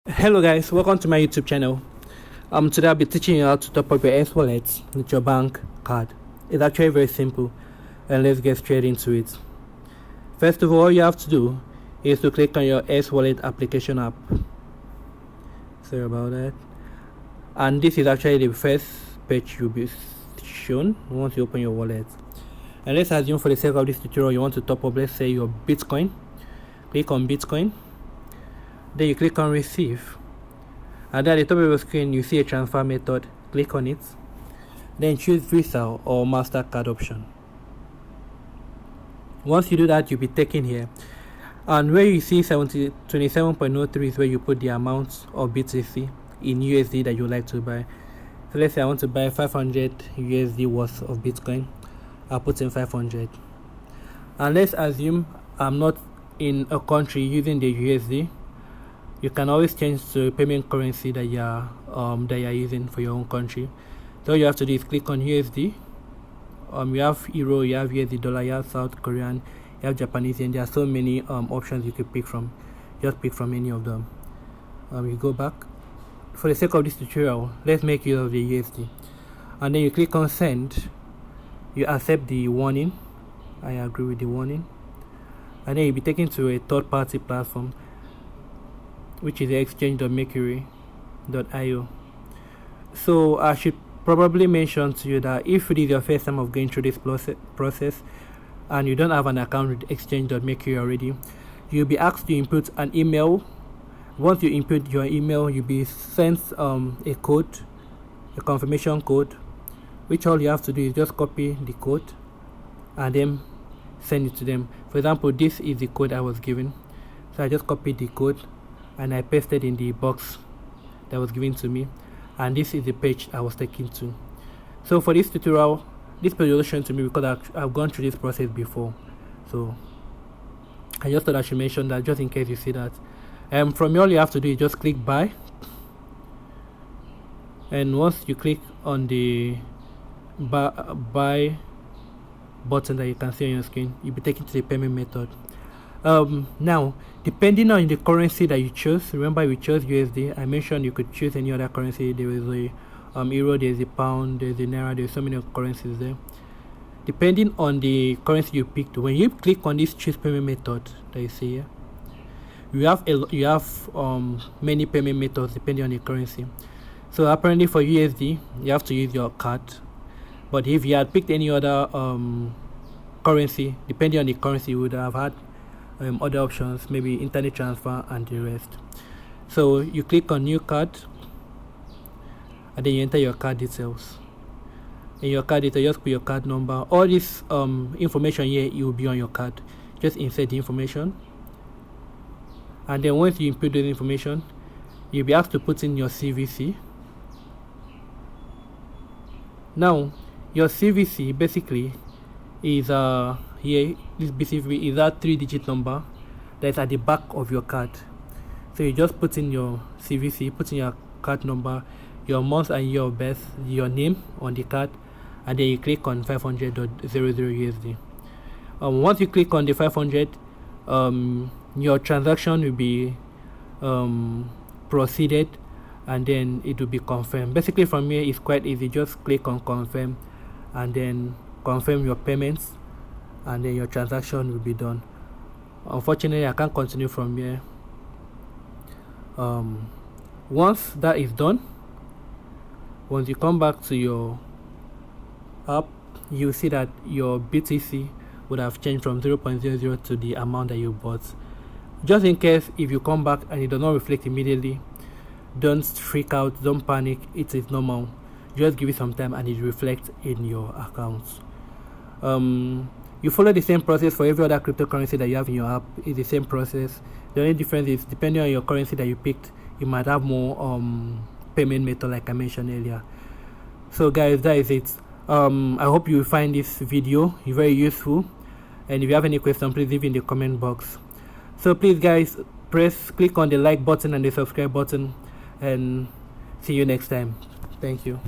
Hello guys, welcome to my YouTube channel. Today I'll be teaching you how to top up your S wallet with your bank card. It's actually very simple, and let's get straight into it. First of all you have to do is to click on your S wallet application app. Sorry about that. And this is actually the first page you'll be shown once you open your wallet. And let's assume for the sake of this tutorial you want to top up, let's say, your Bitcoin. Click on Bitcoin. Then you click on receive, and then at the top of your screen you see a transfer method. Click on it, then choose Visa or MasterCard option. Once you do that, you'll be taken here, and where you see 27.03 is where you put the amount of BTC in USD that you would like to buy. So let's say I want to buy 500 USD worth of Bitcoin. I'll put in 500, and let's assume I'm not in a country using the USD. You can always change to payment currency that you are using for your own country. So all you have to do is click on USD. You have Euro, you have USD dollar, you have South Korean, you have Japanese yen. There are so many options you could pick from. Just pick from any of them. You go back. For the sake of this tutorial, let's make use of the USD, and then you click on send. You accept the warning. I agree with the warning, and then you'll be taken to a third-party platform, which is the exchange.mercury.io. So I should probably mention to you that if it is your first time of going through this process and you don't have an account with exchange.mercury already, you'll be asked to input an email. Once you input your email, you'll be sent a code, a confirmation code, which all you have to do is just copy the code and then send it to them. For example, this is the code I was given, so I just copied the code and I pasted in the box that was given to me, and this is the page I was taken to. So for this tutorial, this page was shown to me because I've gone through this process before, so I just thought I should mention that just in case you see that. From here all you have to do is just click buy, and once you click on the buy button that you can see on your screen, you'll be taken to the payment method. Now, depending on the currency that you chose, remember we chose USD. I mentioned you could choose any other currency. There is a euro, there's a pound, there's a naira, there's so many currencies there. Depending on the currency you picked, when you click on this choose payment method that you see here, you have many payment methods depending on the currency. So apparently for USD you have to use your card, but if you had picked any other currency, depending on the currency, you would have had other options, maybe internet transfer and the rest. So you click on new card, and then you enter your card details. In your card details, just put your card number. All this information here, it will be on your card. Just insert the information, and then once you input the information, you'll be asked to put in your CVC. Now your CVC basically is here, this basically is that 3-digit number that's at the back of your card. So you just put in your CVC, put in your card number, your month and year of birth, your name on the card, and then you click on 500.00 USD. Once you click on the 500, your transaction will be proceeded, and then it will be confirmed. Basically from here it's quite easy. Just click on confirm and then confirm your payments, and then your transaction will be done. Unfortunately I can't continue from here. Once that is done, once you come back to your app, you see that your BTC would have changed from 0.00 to the amount that you bought. Just in case if you come back and it does not reflect immediately, don't freak out, don't panic. It is normal. Just give it some time and it reflects in your accounts. You follow the same process for every other cryptocurrency that you have in your app. It's the same process. The only difference is depending on your currency that you picked, you might have more payment method like I mentioned earlier. So guys, that is it. I hope you find this video very useful, and if you have any questions, please leave in the comment box. So please guys, click on the like button and the subscribe button, and see you next time. Thank you.